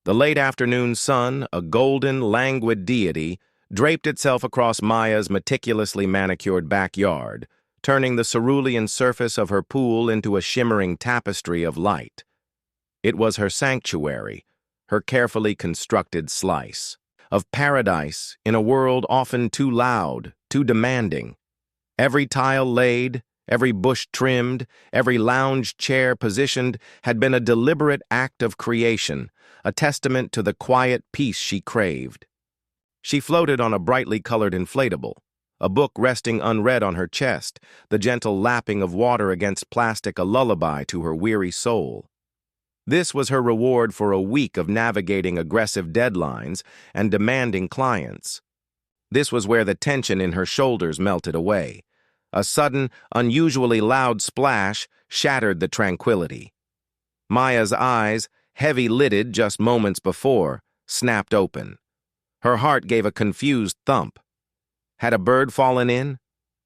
The late afternoon sun, a golden, languid deity, draped itself across Maya's meticulously manicured backyard, turning the cerulean surface of her pool into a shimmering tapestry of light. It was her sanctuary, her carefully constructed slice of paradise in a world often too loud, too demanding. Every tile laid, every bush trimmed, every lounge chair positioned had been a deliberate act of creation, a testament to the quiet peace she craved. She floated on a brightly colored inflatable, a book resting unread on her chest, the gentle lapping of water against plastic a lullaby to her weary soul. This was her reward for a week of navigating aggressive deadlines and demanding clients. This was where the tension in her shoulders melted away. A sudden, unusually loud splash shattered the tranquility. Maya's eyes, heavy-lidded just moments before, snapped open. Her heart gave a confused thump. Had a bird fallen in?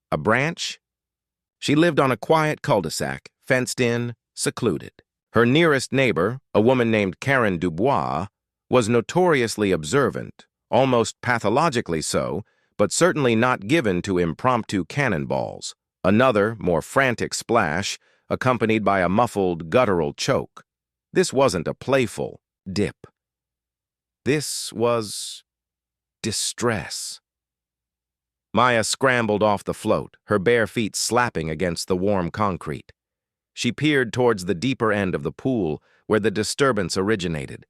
A branch? She lived on a quiet cul-de-sac, fenced in, secluded. Her nearest neighbor, a woman named Karen Dubois, was notoriously observant, almost pathologically so, but certainly not given to impromptu cannonballs. Another, more frantic splash, accompanied by a muffled, guttural choke. This wasn't a playful dip. This was distress. Maya scrambled off the float, her bare feet slapping against the warm concrete. She peered towards the deeper end of the pool, where the disturbance originated.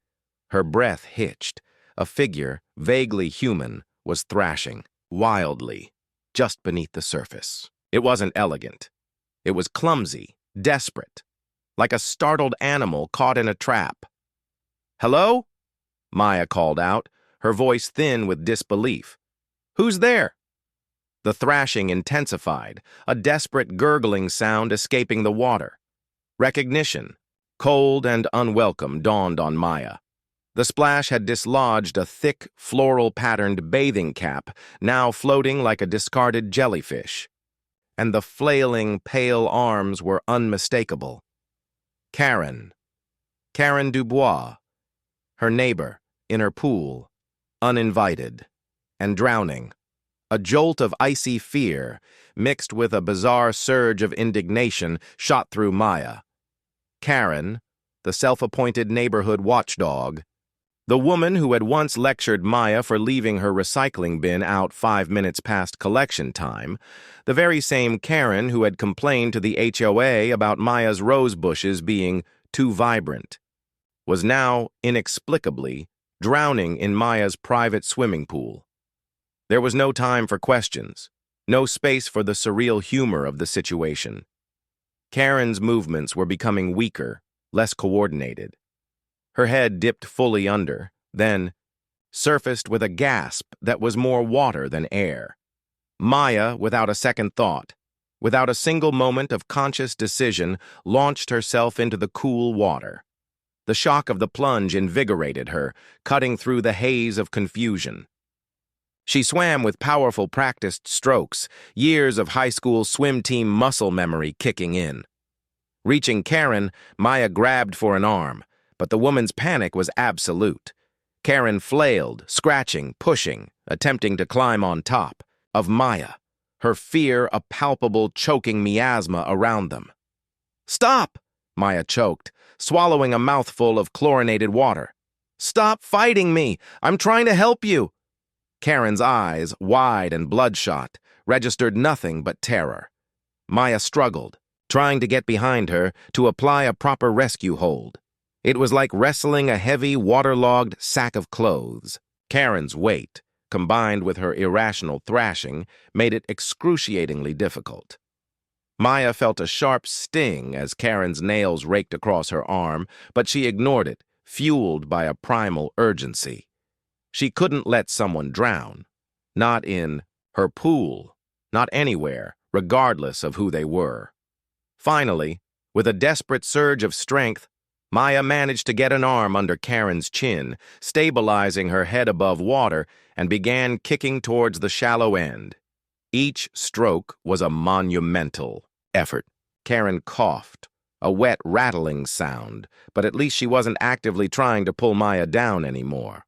Her breath hitched. A figure, vaguely human, was thrashing, wildly, just beneath the surface. It wasn't elegant. It was clumsy, desperate, like a startled animal caught in a trap. "Hello?" Maya called out, her voice thin with disbelief. "Who's there?" The thrashing intensified, a desperate gurgling sound escaping the water. Recognition, cold and unwelcome, dawned on Maya. The splash had dislodged a thick, floral-patterned bathing cap, now floating like a discarded jellyfish. And the flailing, pale arms were unmistakable. Karen Dubois, her neighbor, in her pool, uninvited, and drowning. A jolt of icy fear, mixed with a bizarre surge of indignation, shot through Maya. Karen, the self-appointed neighborhood watchdog, the woman who had once lectured Maya for leaving her recycling bin out 5 minutes past collection time, the very same Karen who had complained to the HOA about Maya's rose bushes being too vibrant, was now, inexplicably, drowning in Maya's private swimming pool. There was no time for questions, no space for the surreal humor of the situation. Karen's movements were becoming weaker, less coordinated. Her head dipped fully under, then surfaced with a gasp that was more water than air. Maya, without a second thought, without a single moment of conscious decision, launched herself into the cool water. The shock of the plunge invigorated her, cutting through the haze of confusion. She swam with powerful practiced strokes, years of high school swim team muscle memory kicking in. Reaching Karen, Maya grabbed for an arm, but the woman's panic was absolute. Karen flailed, scratching, pushing, attempting to climb on top of Maya, her fear a palpable, choking miasma around them. "Stop!" Maya choked, swallowing a mouthful of chlorinated water. "Stop fighting me! I'm trying to help you!" Karen's eyes, wide and bloodshot, registered nothing but terror. Maya struggled, trying to get behind her to apply a proper rescue hold. It was like wrestling a heavy, waterlogged sack of clothes. Karen's weight, combined with her irrational thrashing, made it excruciatingly difficult. Maya felt a sharp sting as Karen's nails raked across her arm, but she ignored it, fueled by a primal urgency. She couldn't let someone drown. Not in her pool, not anywhere, regardless of who they were. Finally, with a desperate surge of strength, Maya managed to get an arm under Karen's chin, stabilizing her head above water, and began kicking towards the shallow end. Each stroke was a monumental effort. Karen coughed, a wet rattling sound, but at least she wasn't actively trying to pull Maya down anymore.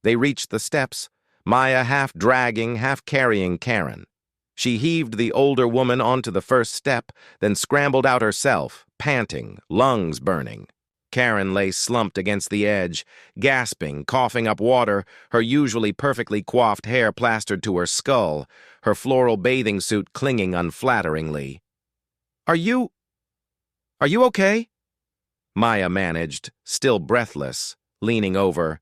They reached the steps, Maya half dragging, half carrying Karen. She heaved the older woman onto the first step, then scrambled out herself, panting, lungs burning. Karen lay slumped against the edge, gasping, coughing up water, her usually perfectly coiffed hair plastered to her skull, her floral bathing suit clinging unflatteringly. Are you okay?" Maya managed, still breathless, leaning over,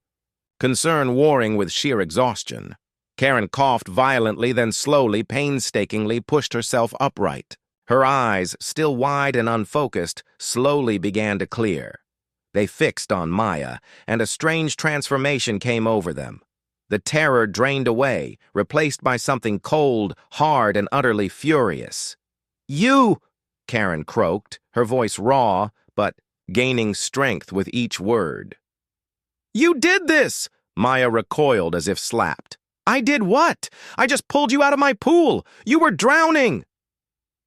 concern warring with sheer exhaustion. Karen coughed violently, then slowly, painstakingly pushed herself upright. Her eyes, still wide and unfocused, slowly began to clear. They fixed on Maya, and a strange transformation came over them. The terror drained away, replaced by something cold, hard, and utterly furious. "You!" Karen croaked, her voice raw, but gaining strength with each word. "You did this!" Maya recoiled as if slapped. "I did what? I just pulled you out of my pool! You were drowning!"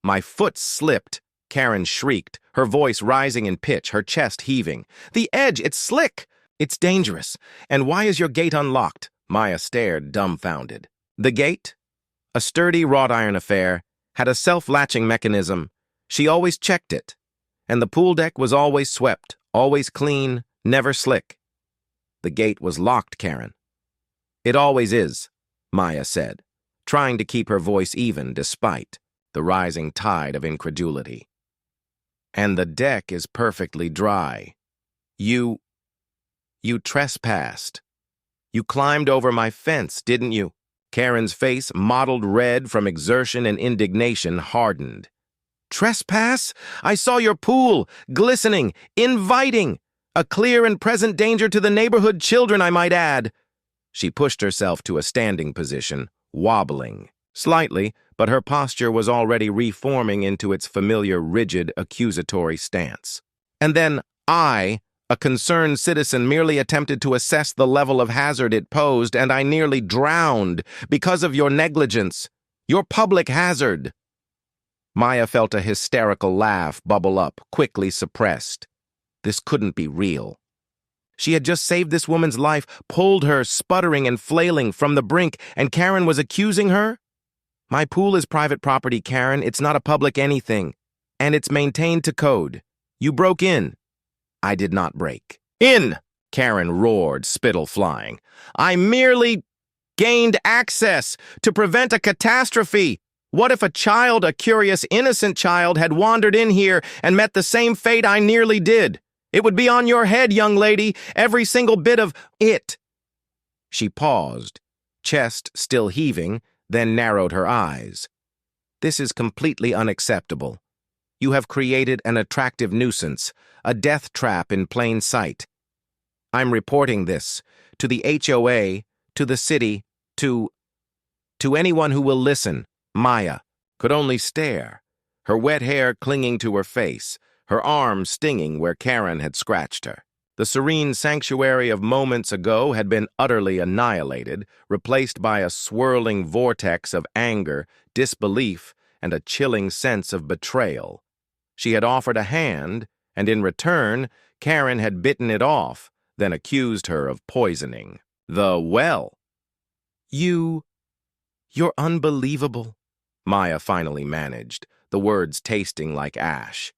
"My foot slipped," Karen shrieked, her voice rising in pitch, her chest heaving. "The edge, it's slick! It's dangerous. And why is your gate unlocked?" Maya stared, dumbfounded. The gate, a sturdy wrought iron affair, had a self-latching mechanism. She always checked it. And the pool deck was always swept, always clean, never slick. The gate was locked, Karen. "It always is," Maya said, trying to keep her voice even despite the rising tide of incredulity. "And the deck is perfectly dry. You trespassed. You climbed over my fence, didn't you?" Karen's face, mottled red from exertion and indignation, hardened. "Trespass? I saw your pool, glistening, inviting. A clear and present danger to the neighborhood children, I might add." She pushed herself to a standing position, wobbling. Slightly, but her posture was already reforming into its familiar, rigid, accusatory stance. "And then I, a concerned citizen, merely attempted to assess the level of hazard it posed, and I nearly drowned because of your negligence. Your public hazard." Maya felt a hysterical laugh bubble up, quickly suppressed. This couldn't be real. She had just saved this woman's life, pulled her, sputtering and flailing, from the brink, and Karen was accusing her? "My pool is private property, Karen. It's not a public anything. And it's maintained to code. You broke in." "I did not break." "In!" Karen roared, spittle flying. "I merely gained access to prevent a catastrophe. What if a child, a curious, innocent child, had wandered in here and met the same fate I nearly did? It would be on your head, young lady, every single bit of it." She paused, chest still heaving, then narrowed her eyes. "This is completely unacceptable. You have created an attractive nuisance, a death trap in plain sight. I'm reporting this to the HOA, to the city, to anyone who will listen." Maya could only stare, her wet hair clinging to her face, her arm stinging where Karen had scratched her. The serene sanctuary of moments ago had been utterly annihilated, replaced by a swirling vortex of anger, disbelief, and a chilling sense of betrayal. She had offered a hand, and in return, Karen had bitten it off, then accused her of poisoning the well. You're unbelievable," Maya finally managed, the words tasting like ash.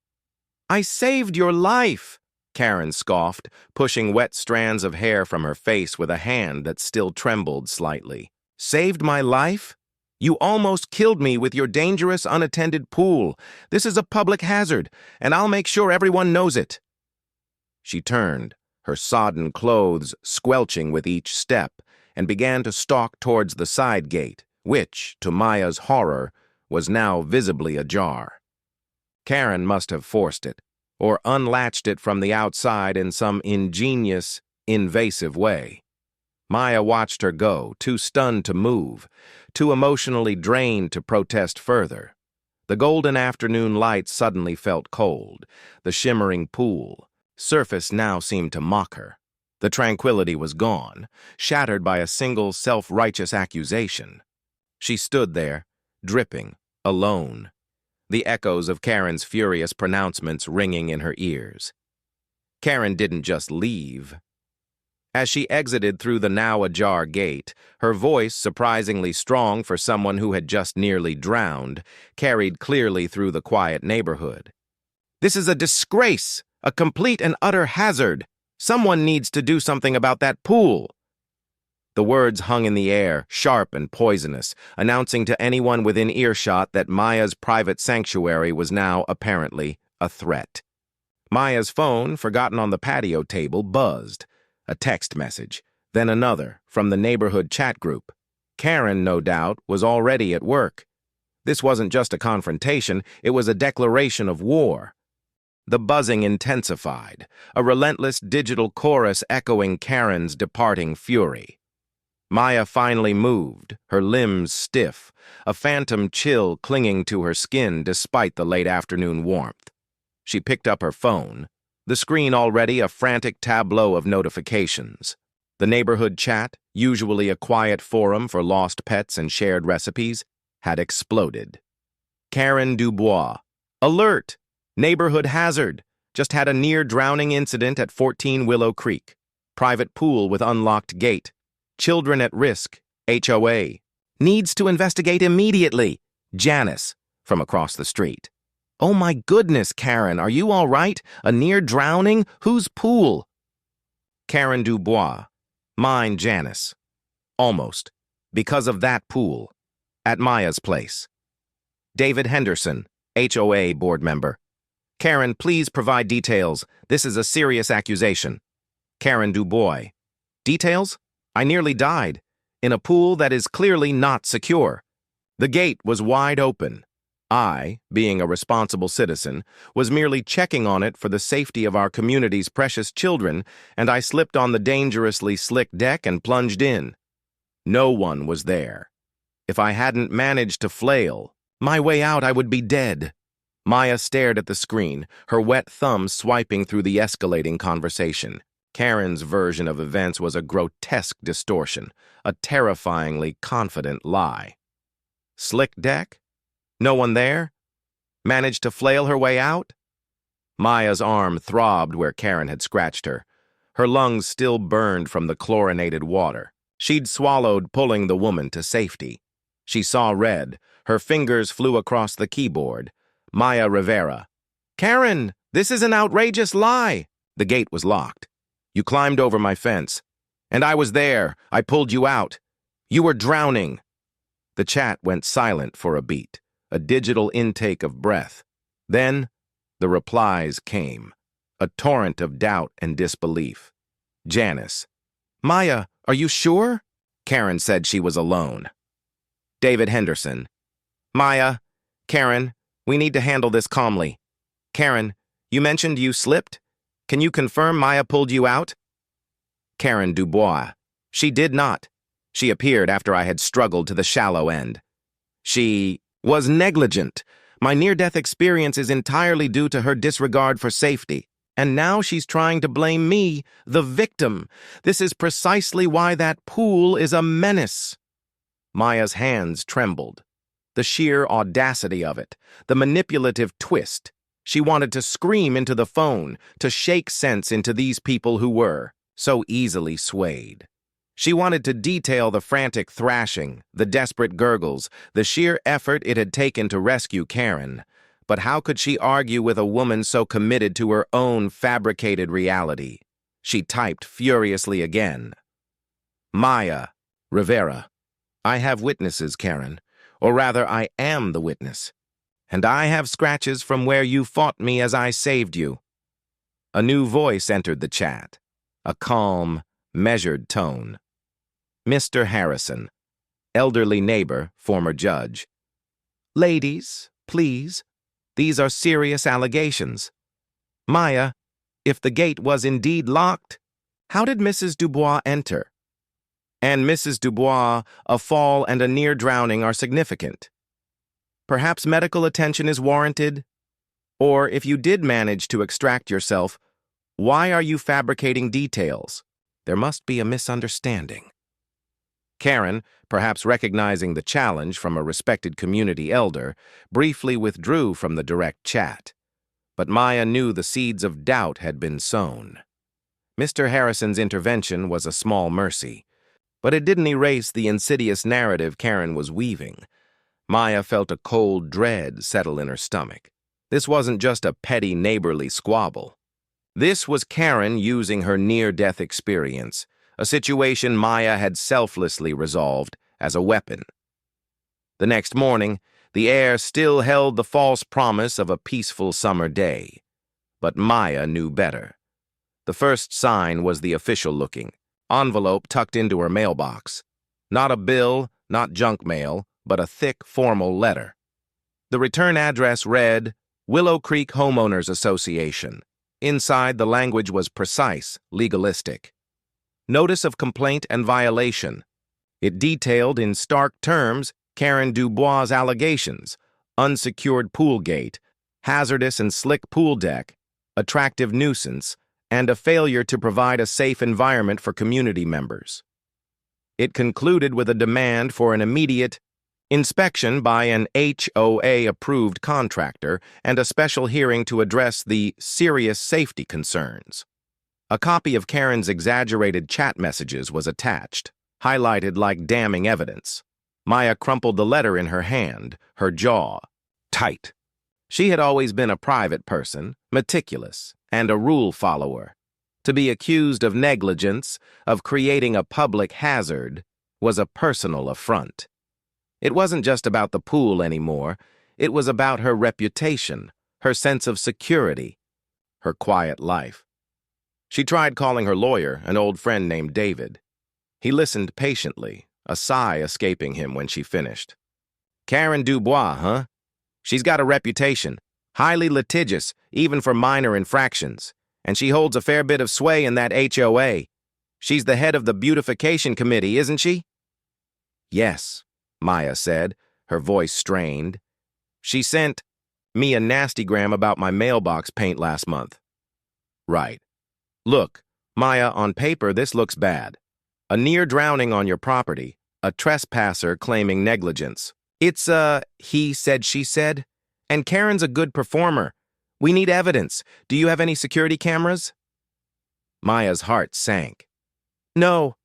"I saved your life," Karen scoffed, pushing wet strands of hair from her face with a hand that still trembled slightly. "Saved my life? You almost killed me with your dangerous, unattended pool. This is a public hazard, and I'll make sure everyone knows it." She turned, her sodden clothes squelching with each step, and began to stalk towards the side gate, which, to Maya's horror, was now visibly ajar. Karen must have forced it, or unlatched it from the outside in some ingenious, invasive way. Maya watched her go, too stunned to move, too emotionally drained to protest further. The golden afternoon light suddenly felt cold. The shimmering pool surface now seemed to mock her. The tranquility was gone, shattered by a single self-righteous accusation. She stood there, dripping, alone. the echoes of Karen's furious pronouncements ringing in her ears. Karen didn't just leave. As she exited through the now-ajar gate, her voice, surprisingly strong for someone who had just nearly drowned, carried clearly through the quiet neighborhood. "This is a disgrace, a complete and utter hazard. Someone needs to do something about that pool." The words hung in the air, sharp and poisonous, announcing to anyone within earshot that Maya's private sanctuary was now, apparently, a threat. Maya's phone, forgotten on the patio table, buzzed. A text message, then another, from the neighborhood chat group. Karen, no doubt, was already at work. This wasn't just a confrontation, it was a declaration of war. The buzzing intensified, a relentless digital chorus echoing Karen's departing fury. Maya finally moved, her limbs stiff, a phantom chill clinging to her skin despite the late afternoon warmth. She picked up her phone, the screen already a frantic tableau of notifications. The neighborhood chat, usually a quiet forum for lost pets and shared recipes, had exploded. Karen Dubois. Alert! Neighborhood hazard. Just had a near-drowning incident at 14 Willow Creek. Private pool with unlocked gate. Children at risk. HOA. Needs to investigate immediately. Janice, from across the street. "Oh my goodness, Karen, are you all right? A near drowning? Whose pool?" Karen Dubois. Mine, Janice. Almost. Because of that pool. At Maya's place. David Henderson, HOA board member. Karen, please provide details. This is a serious accusation. Karen Dubois. Details? I nearly died. In a pool that is clearly not secure. The gate was wide open. I, being a responsible citizen, was merely checking on it for the safety of our community's precious children, and I slipped on the dangerously slick deck and plunged in. No one was there. If I hadn't managed to flail my way out, I would be dead. Maya stared at the screen, her wet thumb swiping through the escalating conversation. Karen's version of events was a grotesque distortion, a terrifyingly confident lie. Slick deck? No one there? Managed to flail her way out? Maya's arm throbbed where Karen had scratched her. Her lungs still burned from the chlorinated water. She'd swallowed, pulling the woman to safety. She saw red. Her fingers flew across the keyboard. Maya Rivera. "Karen, this is an outrageous lie." The gate was locked. "You climbed over my fence. And I was there. I pulled you out. You were drowning." The chat went silent for a beat. A digital intake of breath. Then, the replies came, a torrent of doubt and disbelief. Janice. "Maya, are you sure?" Karen said she was alone. David Henderson. "Maya, Karen, we need to handle this calmly. Karen, you mentioned you slipped. Can you confirm Maya pulled you out?" Karen Dubois. "She did not. She appeared after I had struggled to the shallow end. She was negligent. My near-death experience is entirely due to her disregard for safety. And now she's trying to blame me, the victim. This is precisely why that pool is a menace." Maya's hands trembled. The sheer audacity of it, the manipulative twist. She wanted to scream into the phone, to shake sense into these people who were so easily swayed. She wanted to detail the frantic thrashing, the desperate gurgles, the sheer effort it had taken to rescue Karen. But how could she argue with a woman so committed to her own fabricated reality? She typed furiously again. Maya Rivera. "I have witnesses, Karen. Or rather, I am the witness. And I have scratches from where you fought me as I saved you." A new voice entered the chat. A calm, measured tone. Mr. Harrison, elderly neighbor, former judge. "Ladies, please. These are serious allegations. Maya, if the gate was indeed locked, how did Mrs. Dubois enter? And Mrs. Dubois, a fall and a near drowning are significant. Perhaps medical attention is warranted? Or if you did manage to extract yourself, why are you fabricating details? There must be a misunderstanding." Karen, perhaps recognizing the challenge from a respected community elder, briefly withdrew from the direct chat. But Maya knew the seeds of doubt had been sown. Mr. Harrison's intervention was a small mercy, but it didn't erase the insidious narrative Karen was weaving. Maya felt a cold dread settle in her stomach. This wasn't just a petty neighborly squabble. This was Karen using her near-death experience, a situation Maya had selflessly resolved, as a weapon. The next morning, the air still held the false promise of a peaceful summer day. But Maya knew better. The first sign was the official-looking envelope tucked into her mailbox. Not a bill, not junk mail, but a thick, formal letter. The return address read, Willow Creek Homeowners Association. Inside, the language was precise, legalistic. Notice of complaint and violation. It detailed in stark terms Karen Dubois' allegations: unsecured pool gate, hazardous and slick pool deck, attractive nuisance, and a failure to provide a safe environment for community members. It concluded with a demand for an immediate inspection by an HOA-approved contractor and a special hearing to address the serious safety concerns. A copy of Karen's exaggerated chat messages was attached, highlighted like damning evidence. Maya crumpled the letter in her hand, her jaw tight. She had always been a private person, meticulous, and a rule follower. To be accused of negligence, of creating a public hazard, was a personal affront. It wasn't just about the pool anymore. It was about her reputation, her sense of security, her quiet life. She tried calling her lawyer, an old friend named David. He listened patiently, a sigh escaping him when she finished. Karen Dubois, huh? She's got a reputation, highly litigious, even for minor infractions, and she holds a fair bit of sway in that HOA. She's the head of the beautification committee, isn't she? Yes, Maya said, her voice strained. She sent me a nastygram about my mailbox paint last month. Right. Look, Maya, on paper this looks bad. A near drowning on your property, a trespasser claiming negligence. It's he said, she said. And Karen's a good performer. We need evidence. Do you have any security cameras? Maya's heart sank. No,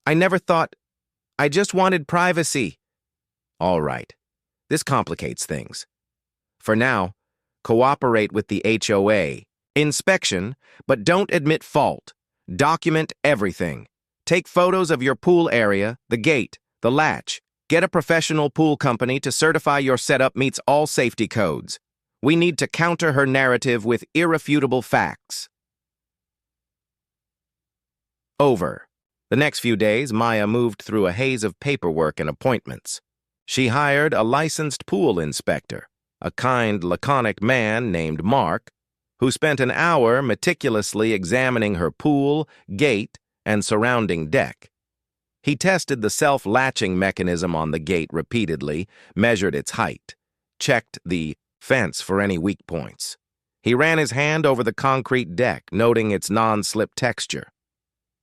I never thought. I just wanted privacy. All right. This complicates things. For now, cooperate with the HOA. Inspection, but don't admit fault. Document everything. Take photos of your pool area, the gate, the latch. Get a professional pool company to certify your setup meets all safety codes. We need to counter her narrative with irrefutable facts. Over. The next few days, Maya moved through a haze of paperwork and appointments. She hired a licensed pool inspector, a kind, laconic man named Mark, who spent an hour meticulously examining her pool, gate, and surrounding deck. He tested the self-latching mechanism on the gate repeatedly, measured its height, checked the fence for any weak points. He ran his hand over the concrete deck, noting its non-slip texture.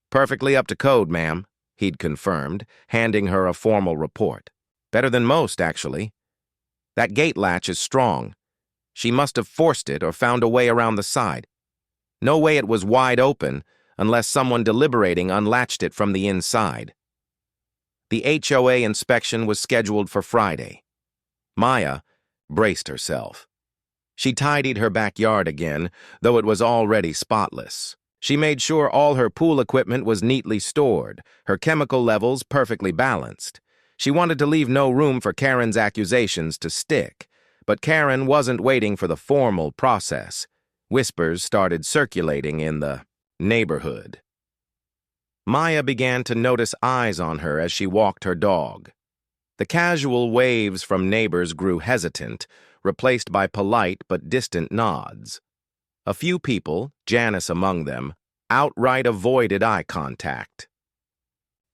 Perfectly up to code, ma'am, he'd confirmed, handing her a formal report. Better than most, actually. That gate latch is strong. She must have forced it or found a way around the side. No way it was wide open unless someone deliberating unlatched it from the inside. The HOA inspection was scheduled for Friday. Maya braced herself. She tidied her backyard again, though it was already spotless. She made sure all her pool equipment was neatly stored, her chemical levels perfectly balanced. She wanted to leave no room for Karen's accusations to stick, but Karen wasn't waiting for the formal process. Whispers started circulating in the neighborhood. Maya began to notice eyes on her as she walked her dog. The casual waves from neighbors grew hesitant, replaced by polite but distant nods. A few people, Janice among them, outright avoided eye contact.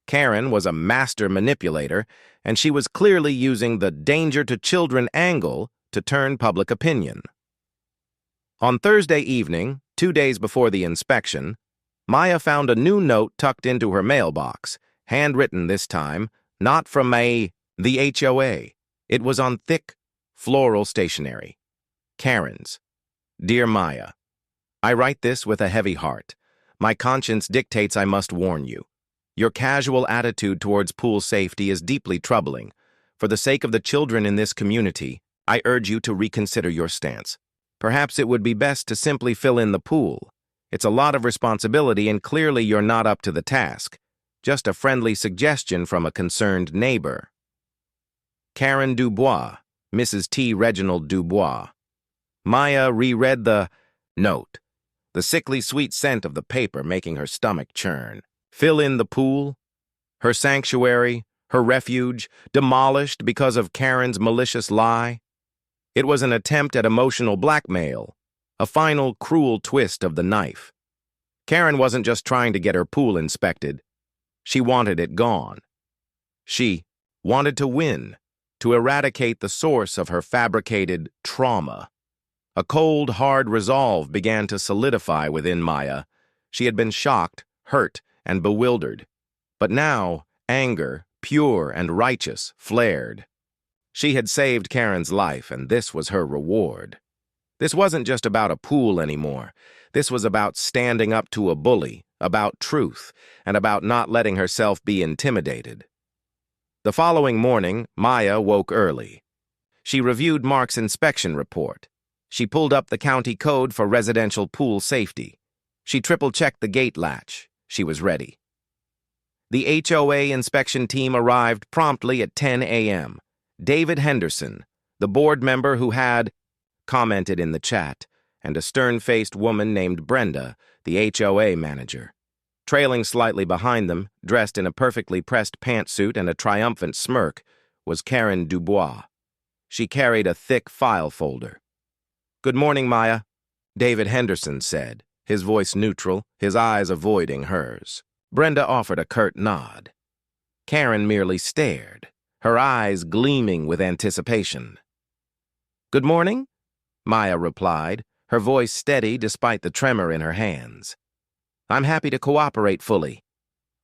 Karen was a master manipulator, and she was clearly using the danger to children angle to turn public opinion. On Thursday evening, 2 days before the inspection, Maya found a new note tucked into her mailbox, handwritten this time, Not from the HOA. It was on thick, floral stationery. Karen's. Dear Maya, I write this with a heavy heart. My conscience dictates I must warn you. Your casual attitude towards pool safety is deeply troubling. For the sake of the children in this community, I urge you to reconsider your stance. Perhaps it would be best to simply fill in the pool. It's a lot of responsibility and clearly you're not up to the task. Just a friendly suggestion from a concerned neighbor. Karen Dubois, Mrs. T. Reginald Dubois. Maya reread the note, the sickly sweet scent of the paper making her stomach churn. Fill in the pool? Her sanctuary, her refuge, demolished because of Karen's malicious lie? It was an attempt at emotional blackmail, a final cruel twist of the knife. Karen wasn't just trying to get her pool inspected. She wanted it gone. She wanted to win, to eradicate the source of her fabricated trauma. A cold, hard resolve began to solidify within Maya. She had been shocked, hurt, and bewildered. But now, anger, pure and righteous, flared. She had saved Karen's life, and this was her reward. This wasn't just about a pool anymore. This was about standing up to a bully, about truth, and about not letting herself be intimidated. The following morning, Maya woke early. She reviewed Mark's inspection report. She pulled up the county code for residential pool safety. She triple-checked the gate latch. She was ready. The HOA inspection team arrived promptly at 10 a.m. David Henderson, the board member who had commented in the chat, and a stern-faced woman named Brenda, the HOA manager. Trailing slightly behind them, dressed in a perfectly pressed pantsuit and a triumphant smirk, was Karen Dubois. She carried a thick file folder. "Good morning, Maya," David Henderson said, his voice neutral, his eyes avoiding hers. Brenda offered a curt nod. Karen merely stared, her eyes gleaming with anticipation. "Good morning," Maya replied, her voice steady despite the tremor in her hands. "I'm happy to cooperate fully.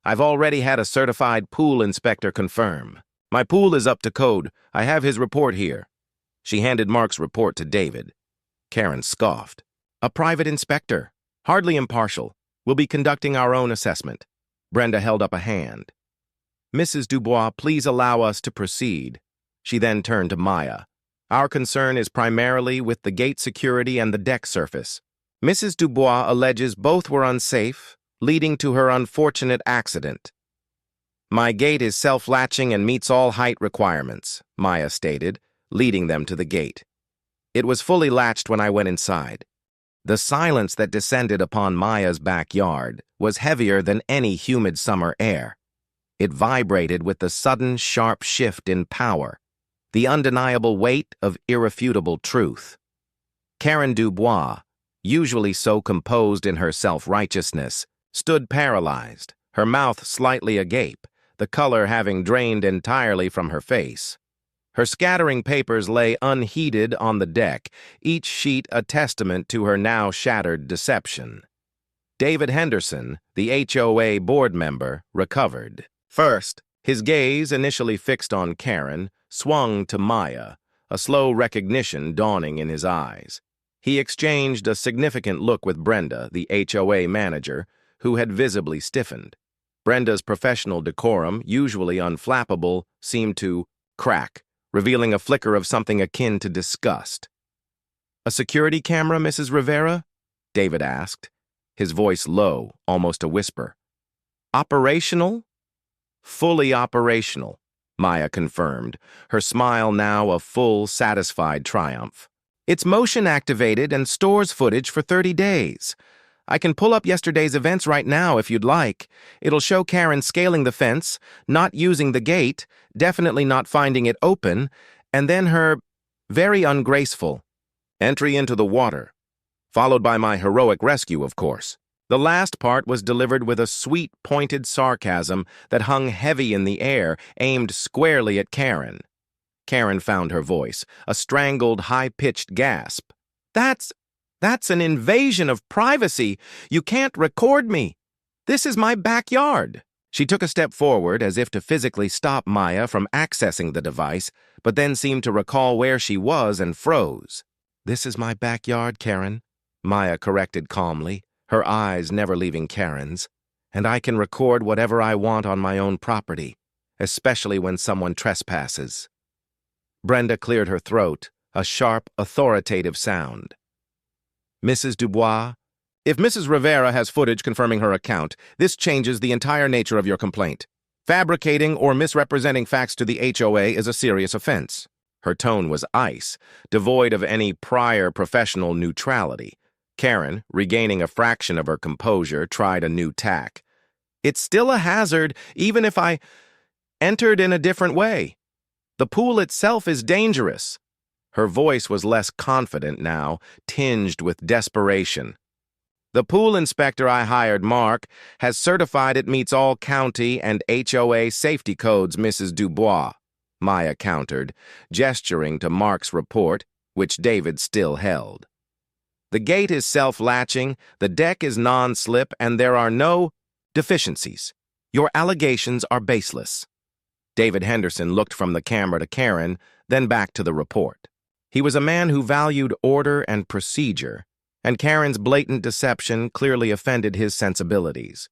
I've already had a certified pool inspector confirm. My pool is up to code. I have his report here." She handed Mark's report to David. Karen scoffed. "A private inspector, hardly impartial. We'll be conducting our own assessment." Brenda held up a hand. "Mrs. Dubois, please allow us to proceed." She then turned to Maya. "Our concern is primarily with the gate security and the deck surface. Mrs. Dubois alleges both were unsafe, leading to her unfortunate accident." "My gate is self-latching and meets all height requirements," Maya stated, leading them to the gate. "It was fully latched when I went inside." The silence that descended upon Maya's backyard was heavier than any humid summer air. It vibrated with the sudden, sharp shift in power, the undeniable weight of irrefutable truth. Karen Dubois, usually so composed in her self-righteousness, stood paralyzed, her mouth slightly agape, the color having drained entirely from her face. Her scattering papers lay unheeded on the deck, each sheet a testament to her now shattered deception. David Henderson, the HOA board member, recovered. First, his gaze, initially fixed on Karen, swung to Maya, a slow recognition dawning in his eyes. He exchanged a significant look with Brenda, the HOA manager, who had visibly stiffened. Brenda's professional decorum, usually unflappable, seemed to crack, revealing a flicker of something akin to disgust. "A security camera, Mrs. Rivera?" David asked, his voice low, almost a whisper. "Operational?" "Fully operational," Maya confirmed, her smile now a full, satisfied triumph. "It's motion-activated and stores footage for 30 days. I can pull up yesterday's events right now if you'd like. It'll show Karen scaling the fence, not using the gate, definitely not finding it open, and then her very ungraceful entry into the water, followed by my heroic rescue, of course." The last part was delivered with a sweet, pointed sarcasm that hung heavy in the air, aimed squarely at Karen. Karen found her voice, a strangled, high-pitched gasp. That's an invasion of privacy. You can't record me. This is my backyard." She took a step forward as if to physically stop Maya from accessing the device, but then seemed to recall where she was and froze. "This is my backyard, Karen," Maya corrected calmly, her eyes never leaving Karen's. "And I can record whatever I want on my own property, especially when someone trespasses." Brenda cleared her throat, a sharp, authoritative sound. "Mrs. Dubois, if Mrs. Rivera has footage confirming her account, this changes the entire nature of your complaint. Fabricating or misrepresenting facts to the HOA is a serious offense." Her tone was ice, devoid of any prior professional neutrality. Karen, regaining a fraction of her composure, tried a new tack. "It's still a hazard, even if I entered in a different way. The pool itself is dangerous." Her voice was less confident now, tinged with desperation. "The pool inspector I hired, Mark, has certified it meets all county and HOA safety codes, Mrs. Dubois," Maya countered, gesturing to Mark's report, which David still held. "The gate is self-latching, the deck is non-slip, and there are no deficiencies. Your allegations are baseless." David Henderson looked from the camera to Karen, then back to the report. He was a man who valued order and procedure, and Karen's blatant deception clearly offended his sensibilities.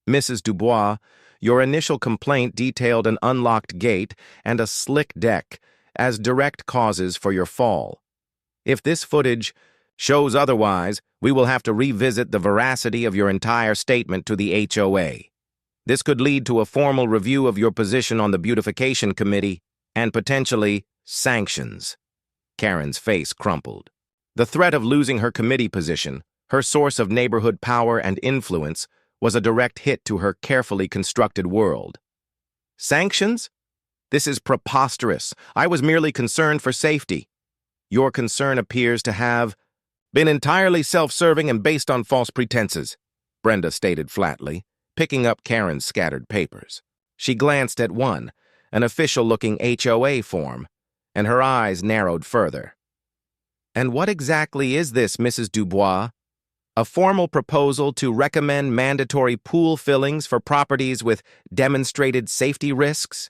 "Mrs. Dubois, your initial complaint detailed an unlocked gate and a slick deck as direct causes for your fall. If this footage shows otherwise, we will have to revisit the veracity of your entire statement to the HOA. This could lead to a formal review of your position on the beautification committee and potentially sanctions." Karen's face crumpled. The threat of losing her committee position, her source of neighborhood power and influence, was a direct hit to her carefully constructed world. "Sanctions? This is preposterous. I was merely concerned for safety. Your concern appears to have been entirely self-serving and based on false pretenses," Brenda stated flatly, picking up Karen's scattered papers. She glanced at one, an official-looking HOA form, and her eyes narrowed further. "And what exactly is this, Mrs. Dubois? A formal proposal to recommend mandatory pool fillings for properties with demonstrated safety risks?"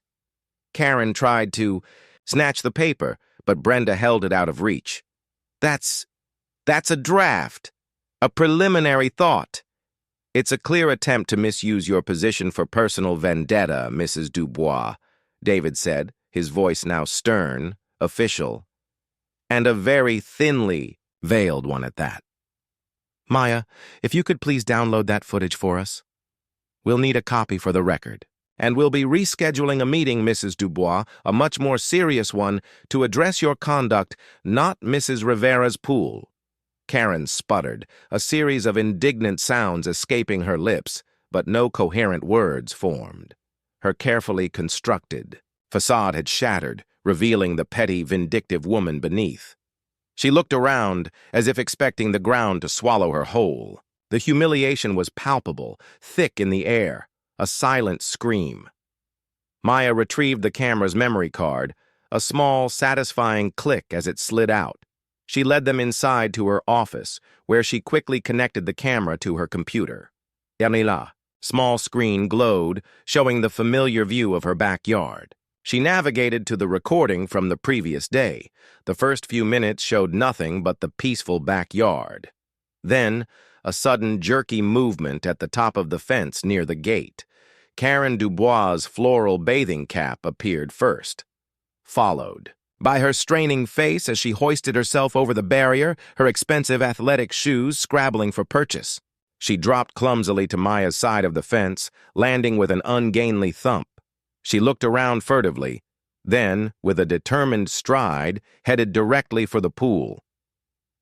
Karen tried to snatch the paper, but Brenda held it out of reach. That's a draft, a preliminary thought. It's a clear attempt to misuse your position for personal vendetta, Mrs. Dubois," David said, his voice now stern, official, and a very thinly veiled one at that. "Maya, if you could please download that footage for us. We'll need a copy for the record. And we'll be rescheduling a meeting, Mrs. Dubois, a much more serious one, to address your conduct, not Mrs. Rivera's pool." Karen sputtered, a series of indignant sounds escaping her lips, but no coherent words formed. Her carefully constructed facade had shattered, revealing the petty, vindictive woman beneath. She looked around, as if expecting the ground to swallow her whole. The humiliation was palpable, thick in the air, a silent scream. Maya retrieved the camera's memory card, a small, satisfying click as it slid out. She led them inside to her office, where she quickly connected the camera to her computer. Yanila, small screen glowed, showing the familiar view of her backyard. She navigated to the recording from the previous day. The first few minutes showed nothing but the peaceful backyard. Then, a sudden jerky movement at the top of the fence near the gate. Karen Dubois' floral bathing cap appeared first, followed by her straining face as she hoisted herself over the barrier, her expensive athletic shoes scrabbling for purchase. She dropped clumsily to Maya's side of the fence, landing with an ungainly thump. She looked around furtively, then, with a determined stride, headed directly for the pool.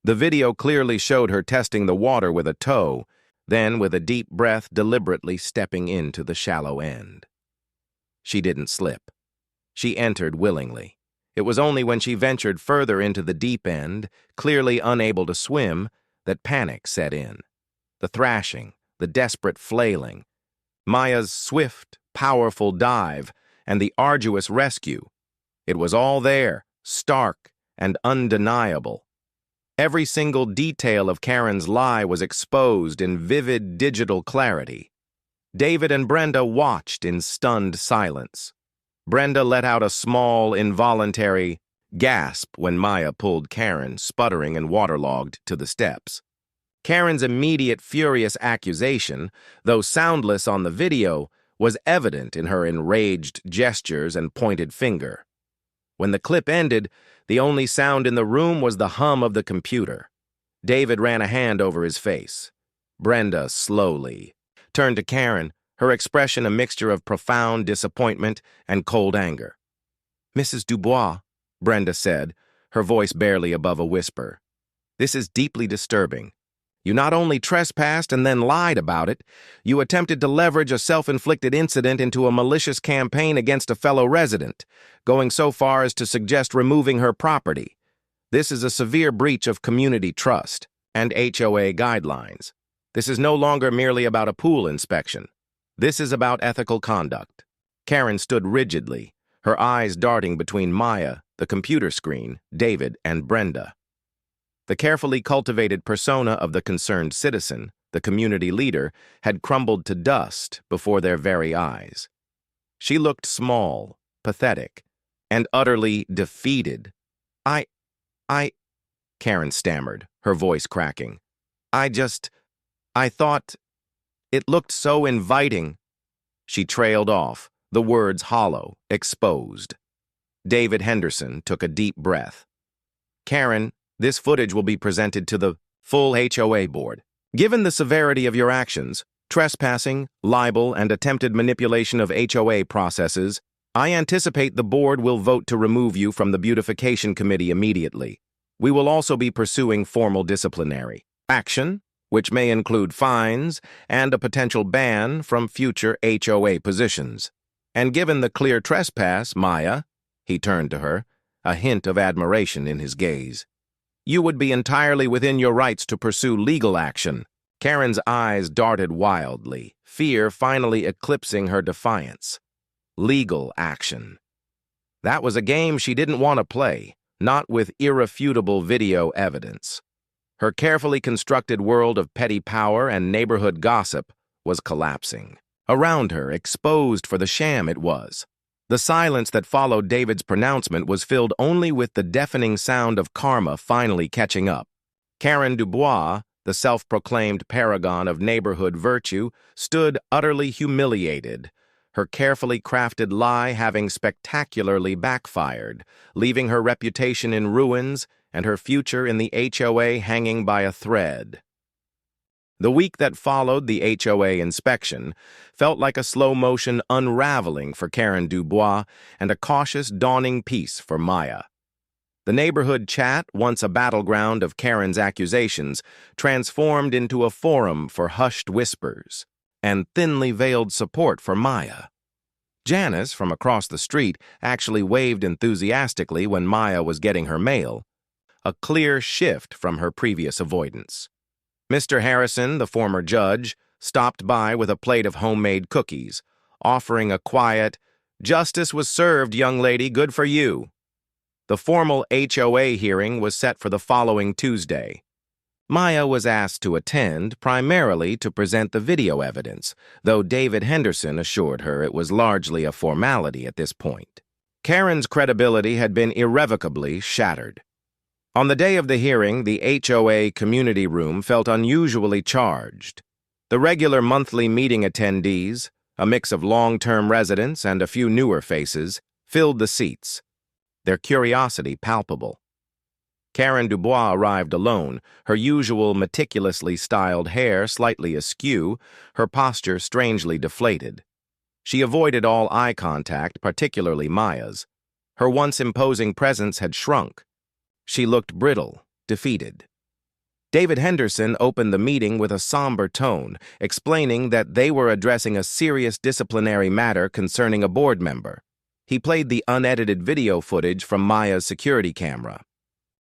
The video clearly showed her testing the water with a toe, then, with a deep breath, deliberately stepping into the shallow end. She didn't slip. She entered willingly. It was only when she ventured further into the deep end, clearly unable to swim, that panic set in. The thrashing, the desperate flailing, Maya's swift, powerful dive, and the arduous rescue. It was all there, stark and undeniable. Every single detail of Karen's lie was exposed in vivid digital clarity. David and Brenda watched in stunned silence. Brenda let out a small, involuntary gasp when Maya pulled Karen, sputtering and waterlogged, to the steps. Karen's immediate furious accusation, though soundless on the video, was evident in her enraged gestures and pointed finger. When the clip ended, the only sound in the room was the hum of the computer. David ran a hand over his face. Brenda slowly turned to Karen, her expression a mixture of profound disappointment and cold anger. "Mrs. Dubois," Brenda said, her voice barely above a whisper, "this is deeply disturbing. You not only trespassed and then lied about it, you attempted to leverage a self-inflicted incident into a malicious campaign against a fellow resident, going so far as to suggest removing her property. This is a severe breach of community trust and HOA guidelines. This is no longer merely about a pool inspection. This is about ethical conduct." Karen stood rigidly, her eyes darting between Maya, the computer screen, David, and Brenda. The carefully cultivated persona of the concerned citizen, the community leader, had crumbled to dust before their very eyes. She looked small, pathetic, and utterly defeated. I, Karen stammered, her voice cracking. I thought it looked so inviting." She trailed off, the words hollow, exposed. David Henderson took a deep breath. "Karen, this footage will be presented to the full HOA board. Given the severity of your actions, trespassing, libel, and attempted manipulation of HOA processes, I anticipate the board will vote to remove you from the beautification committee immediately. We will also be pursuing formal disciplinary action, which may include fines and a potential ban from future HOA positions. And given the clear trespass, Maya," he turned to her, a hint of admiration in his gaze, "you would be entirely within your rights to pursue legal action." Karen's eyes darted wildly, fear finally eclipsing her defiance. Legal action. That was a game she didn't want to play, not with irrefutable video evidence. Her carefully constructed world of petty power and neighborhood gossip was collapsing. Around her, exposed for the sham it was. The silence that followed David's pronouncement was filled only with the deafening sound of karma finally catching up. Karen Dubois, the self-proclaimed paragon of neighborhood virtue, stood utterly humiliated, her carefully crafted lie having spectacularly backfired, leaving her reputation in ruins and her future in the HOA hanging by a thread. The week that followed the HOA inspection felt like a slow-motion unraveling for Karen Dubois and a cautious, dawning peace for Maya. The neighborhood chat, once a battleground of Karen's accusations, transformed into a forum for hushed whispers and thinly veiled support for Maya. Janice, from across the street, actually waved enthusiastically when Maya was getting her mail, a clear shift from her previous avoidance. Mr. Harrison, the former judge, stopped by with a plate of homemade cookies, offering a quiet, "Justice was served, young lady, good for you." The formal HOA hearing was set for the following Tuesday. Maya was asked to attend primarily to present the video evidence, though David Henderson assured her it was largely a formality at this point. Karen's credibility had been irrevocably shattered. On the day of the hearing, the HOA community room felt unusually charged. The regular monthly meeting attendees, a mix of long-term residents and a few newer faces, filled the seats, their curiosity palpable. Karen Dubois arrived alone, her usual meticulously styled hair slightly askew, her posture strangely deflated. She avoided all eye contact, particularly Maya's. Her once imposing presence had shrunk. She looked brittle, defeated. David Henderson opened the meeting with a somber tone, explaining that they were addressing a serious disciplinary matter concerning a board member. He played the unedited video footage from Maya's security camera.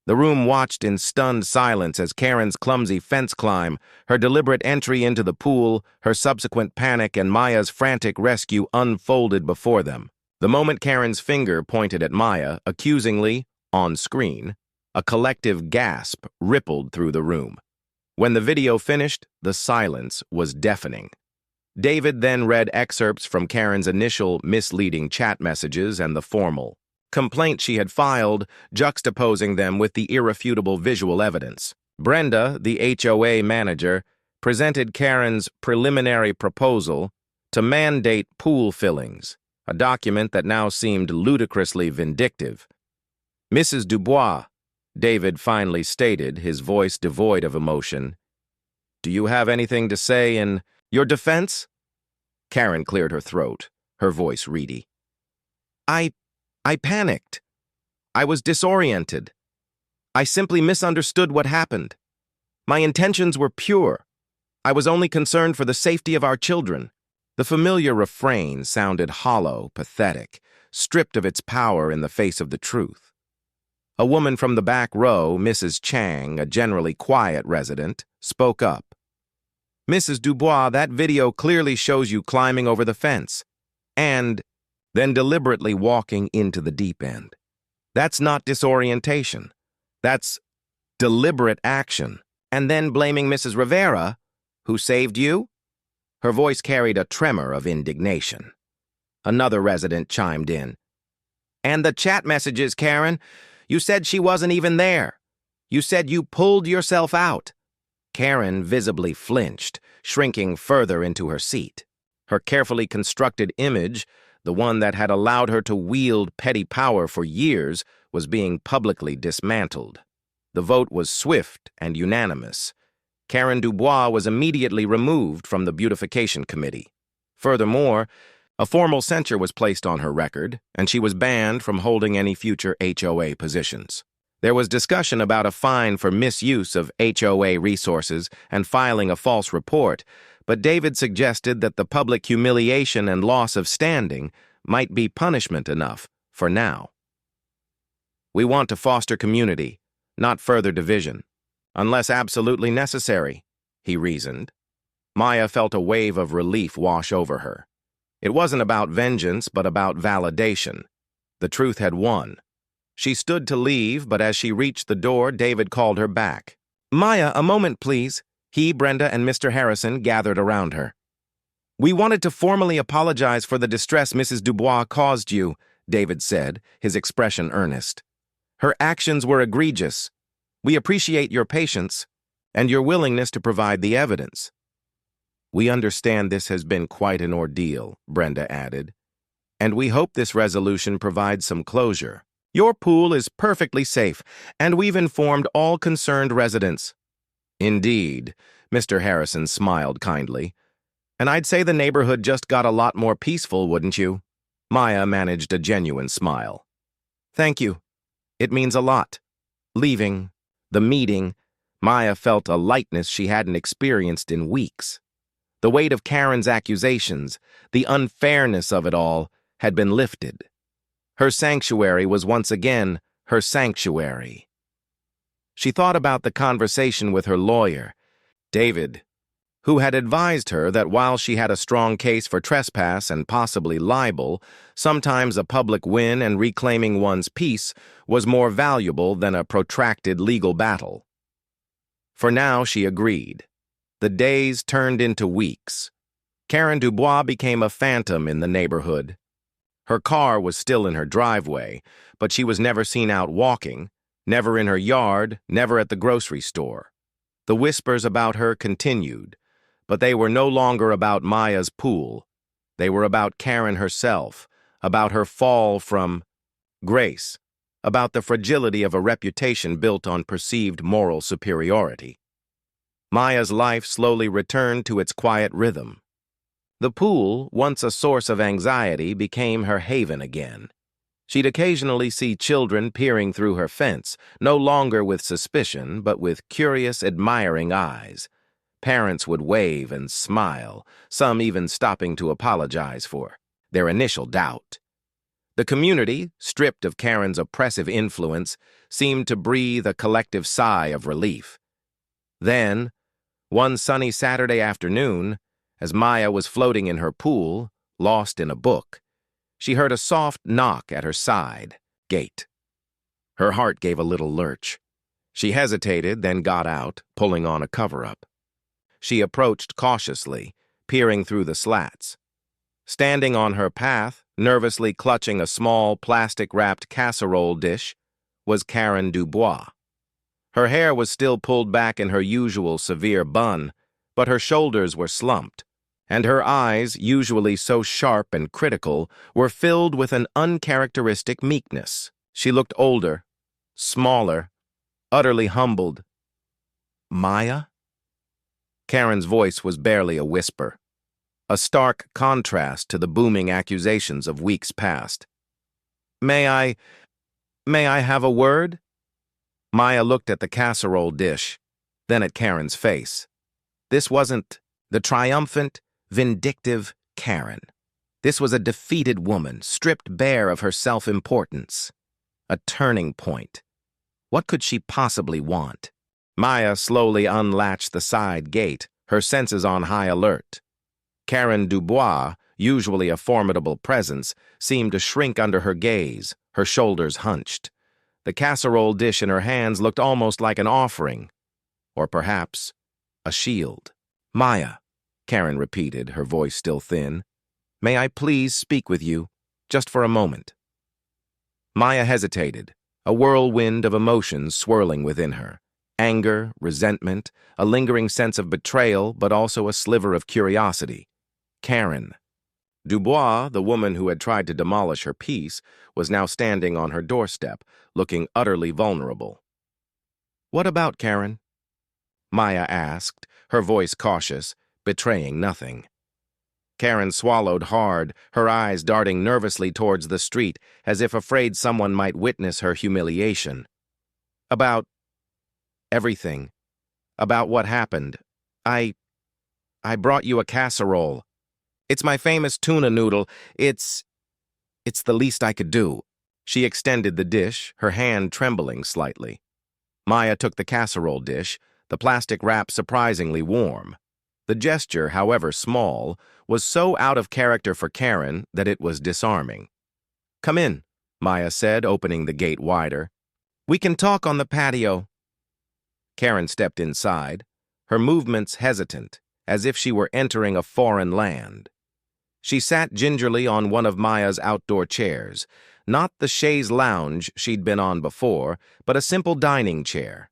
The room watched in stunned silence as Karen's clumsy fence climb, her deliberate entry into the pool, her subsequent panic, and Maya's frantic rescue unfolded before them. The moment Karen's finger pointed at Maya, accusingly, on screen, a collective gasp rippled through the room. When the video finished, the silence was deafening. David then read excerpts from Karen's initial misleading chat messages and the formal complaint she had filed, juxtaposing them with the irrefutable visual evidence. Brenda, the HOA manager, presented Karen's preliminary proposal to mandate pool fillings, a document that now seemed ludicrously vindictive. "Mrs. Dubois," David finally stated, his voice devoid of emotion, "do you have anything to say in your defense?" Karen cleared her throat, her voice reedy. I panicked. I was disoriented. I simply misunderstood what happened. My intentions were pure. I was only concerned for the safety of our children." The familiar refrain sounded hollow, pathetic, stripped of its power in the face of the truth. A woman from the back row, Mrs. Chang, a generally quiet resident, spoke up. "Mrs. Dubois, that video clearly shows you climbing over the fence, and then deliberately walking into the deep end. That's not disorientation. That's deliberate action. And then blaming Mrs. Rivera, who saved you?" Her voice carried a tremor of indignation. Another resident chimed in. "And the chat messages, Karen. You said she wasn't even there. You said you pulled yourself out." Karen visibly flinched, shrinking further into her seat. Her carefully constructed image, the one that had allowed her to wield petty power for years, was being publicly dismantled. The vote was swift and unanimous. Karen Dubois was immediately removed from the beautification committee. Furthermore, a formal censure was placed on her record, and she was banned from holding any future HOA positions. There was discussion about a fine for misuse of HOA resources and filing a false report, but David suggested that the public humiliation and loss of standing might be punishment enough for now. "We want to foster community, not further division, unless absolutely necessary," he reasoned. Maya felt a wave of relief wash over her. It wasn't about vengeance, but about validation. The truth had won. She stood to leave, but as she reached the door, David called her back. "Maya, a moment, please." He, Brenda, and Mr. Harrison gathered around her. "We wanted to formally apologize for the distress Mrs. Dubois caused you," David said, his expression earnest. "Her actions were egregious. We appreciate your patience and your willingness to provide the evidence." "We understand this has been quite an ordeal," Brenda added, "and we hope this resolution provides some closure. Your pool is perfectly safe, and we've informed all concerned residents." "Indeed," Mr. Harrison smiled kindly. "And I'd say the neighborhood just got a lot more peaceful, wouldn't you?" Maya managed a genuine smile. "Thank you. It means a lot." Leaving the meeting, Maya felt a lightness she hadn't experienced in weeks. The weight of Karen's accusations, the unfairness of it all, had been lifted. Her sanctuary was once again her sanctuary. She thought about the conversation with her lawyer, David, who had advised her that while she had a strong case for trespass and possibly libel, sometimes a public win and reclaiming one's peace was more valuable than a protracted legal battle. For now, she agreed. The days turned into weeks. Karen Dubois became a phantom in the neighborhood. Her car was still in her driveway, but she was never seen out walking, never in her yard, never at the grocery store. The whispers about her continued, but they were no longer about Maya's pool. They were about Karen herself, about her fall from grace, about the fragility of a reputation built on perceived moral superiority. Maya's life slowly returned to its quiet rhythm. The pool, once a source of anxiety, became her haven again. She'd occasionally see children peering through her fence, no longer with suspicion, but with curious, admiring eyes. Parents would wave and smile, some even stopping to apologize for their initial doubt. The community, stripped of Karen's oppressive influence, seemed to breathe a collective sigh of relief. Then, one sunny Saturday afternoon, as Maya was floating in her pool, lost in a book, she heard a soft knock at her side gate. Her heart gave a little lurch. She hesitated, then got out, pulling on a cover-up. She approached cautiously, peering through the slats. Standing on her path, nervously clutching a small, plastic-wrapped casserole dish, was Karen Dubois. Her hair was still pulled back in her usual severe bun, but her shoulders were slumped, and her eyes, usually so sharp and critical, were filled with an uncharacteristic meekness. She looked older, smaller, utterly humbled. "Maya?" Karen's voice was barely a whisper, a stark contrast to the booming accusations of weeks past. May I have a word?" Maya looked at the casserole dish, then at Karen's face. This wasn't the triumphant, vindictive Karen. This was a defeated woman, stripped bare of her self-importance. A turning point. What could she possibly want? Maya slowly unlatched the side gate, her senses on high alert. Karen Dubois, usually a formidable presence, seemed to shrink under her gaze, her shoulders hunched. The casserole dish in her hands looked almost like an offering, or perhaps a shield. "Maya," Karen repeated, her voice still thin, "may I please speak with you, just for a moment?" Maya hesitated, a whirlwind of emotions swirling within her. Anger, resentment, a lingering sense of betrayal, but also a sliver of curiosity. Karen. Dubois, the woman who had tried to demolish her peace, was now standing on her doorstep, looking utterly vulnerable. "What about, Karen?" Maya asked, her voice cautious, betraying nothing. Karen swallowed hard, her eyes darting nervously towards the street, as if afraid someone might witness her humiliation. "About everything. About what happened. I brought you a casserole. It's my famous tuna noodle. It's the least I could do." She extended the dish, her hand trembling slightly. Maya took the casserole dish, the plastic wrap surprisingly warm. The gesture, however small, was so out of character for Karen that it was disarming. "Come in," Maya said, opening the gate wider. "We can talk on the patio." Karen stepped inside, her movements hesitant, as if she were entering a foreign land. She sat gingerly on one of Maya's outdoor chairs, not the chaise lounge she'd been on before, but a simple dining chair.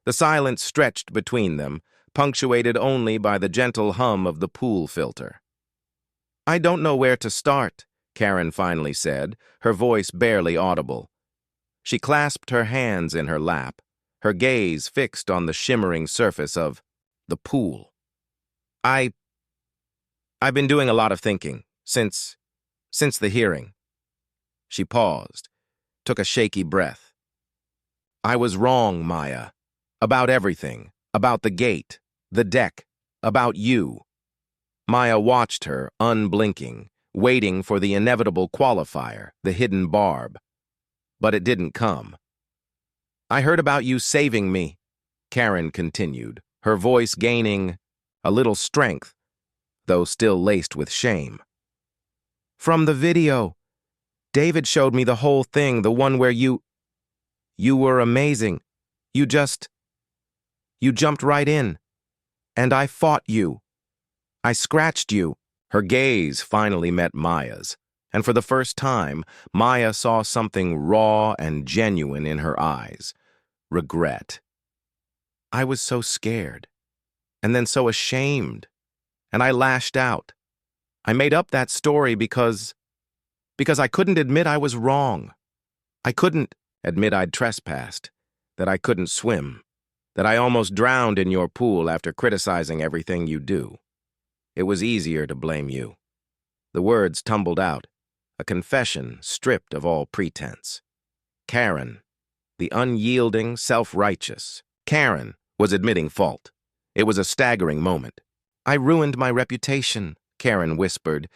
The silence stretched between them, punctuated only by the gentle hum of the pool filter. "I don't know where to start," Karen finally said, her voice barely audible. She clasped her hands in her lap, her gaze fixed on the shimmering surface of the pool. I've been doing a lot of thinking, since the hearing." She paused, took a shaky breath. "I was wrong, Maya. About everything. About the gate, the deck, about you." Maya watched her, unblinking, waiting for the inevitable qualifier, the hidden barb. But it didn't come. "I heard about you saving me," Karen continued, her voice gaining a little strength, though still laced with shame. "From the video. David showed me the whole thing, the one where you were amazing. You jumped right in. And I fought you. I scratched you." Her gaze finally met Maya's, and for the first time, Maya saw something raw and genuine in her eyes. Regret. "I was so scared, and then so ashamed, and I lashed out. I made up that story because I couldn't admit I was wrong. I couldn't admit I'd trespassed, that I couldn't swim, that I almost drowned in your pool after criticizing everything you do. It was easier to blame you." The words tumbled out, a confession stripped of all pretense. Karen, the unyielding, self-righteous Karen, was admitting fault. It was a staggering moment. "I ruined my reputation," Karen whispered,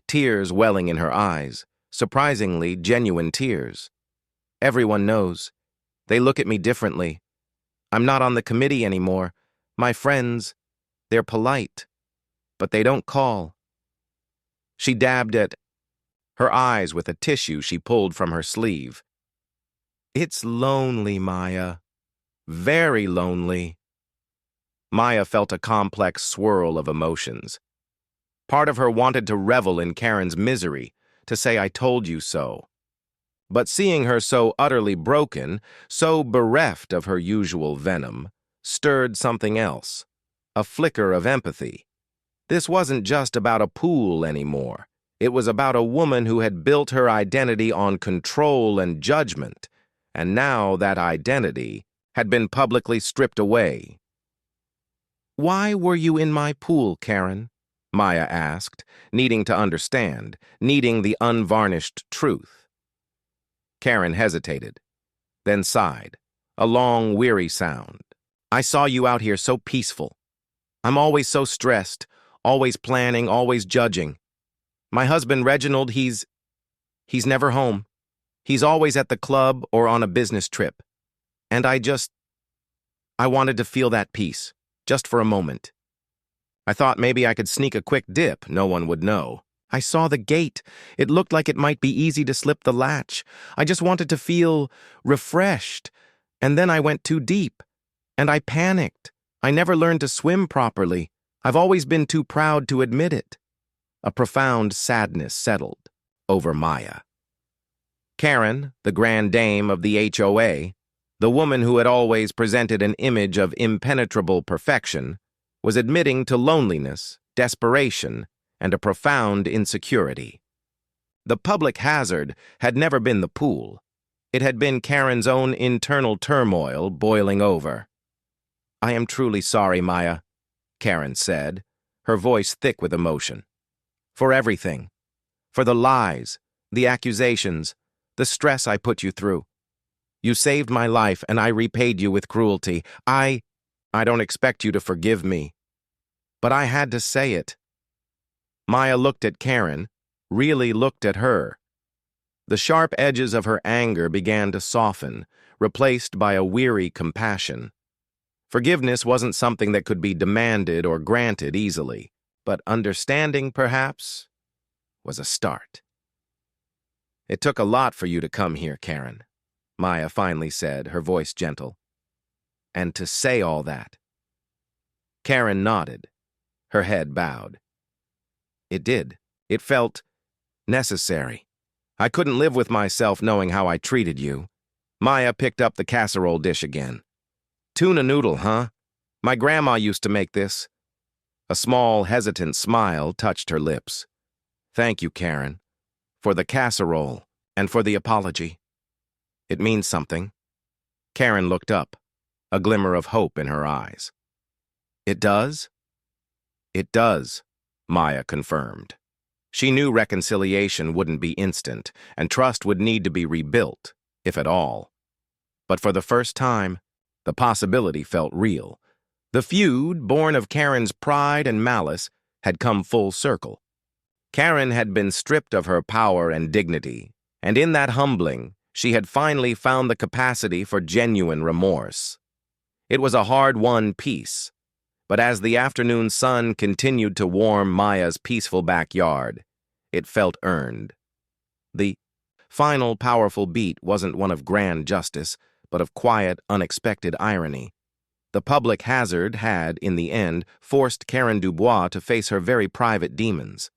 tears welling in her eyes, surprisingly genuine tears. "Everyone knows. They look at me differently. I'm not on the committee anymore. My friends, they're polite, but they don't call." She dabbed at her eyes with a tissue she pulled from her sleeve. "It's lonely, Maya. Very lonely." Maya felt a complex swirl of emotions. Part of her wanted to revel in Karen's misery, to say "I told you so." But seeing her so utterly broken, so bereft of her usual venom, stirred something else, a flicker of empathy. This wasn't just about a pool anymore. It was about a woman who had built her identity on control and judgment, and now that identity had been publicly stripped away. "Why were you in my pool, Karen?" Maya asked, needing to understand, needing the unvarnished truth. Karen hesitated, then sighed, a long, weary sound. "I saw you out here so peaceful. I'm always so stressed, always planning, always judging. My husband, Reginald, he's never home. He's always at the club or on a business trip. And I wanted to feel that peace, just for a moment. I thought maybe I could sneak a quick dip, no one would know. I saw the gate. It looked like it might be easy to slip the latch. I just wanted to feel refreshed. And then I went too deep. And I panicked. I never learned to swim properly. I've always been too proud to admit it." A profound sadness settled over Maya. Karen, the grand dame of the HOA, the woman who had always presented an image of impenetrable perfection, was admitting to loneliness, desperation, and a profound insecurity. The public hazard had never been the pool. It had been Karen's own internal turmoil boiling over. "I am truly sorry, Maya," Karen said, her voice thick with emotion. "For everything. For the lies, the accusations, the stress I put you through. You saved my life and I repaid you with cruelty. I don't expect you to forgive me. But I had to say it." Maya looked at Karen, really looked at her. The sharp edges of her anger began to soften, replaced by a weary compassion. Forgiveness wasn't something that could be demanded or granted easily, but understanding, perhaps, was a start. "It took a lot for you to come here, Karen," Maya finally said, her voice gentle. "And to say all that." Karen nodded, her head bowed. "It did. It felt necessary. I couldn't live with myself knowing how I treated you." Maya picked up the casserole dish again. "Tuna noodle, huh? My grandma used to make this." A small, hesitant smile touched her lips. "Thank you, Karen, for the casserole and for the apology. It means something." Karen looked up, a glimmer of hope in her eyes. "It does?" "It does," Maya confirmed. She knew reconciliation wouldn't be instant, and trust would need to be rebuilt, if at all. But for the first time, the possibility felt real. The feud, born of Karen's pride and malice, had come full circle. Karen had been stripped of her power and dignity, and in that humbling, she had finally found the capacity for genuine remorse. It was a hard-won peace, but as the afternoon sun continued to warm Maya's peaceful backyard, it felt earned. The final powerful beat wasn't one of grand justice, but of quiet, unexpected irony. The public hazard had, in the end, forced Karen Dubois to face her very private demons.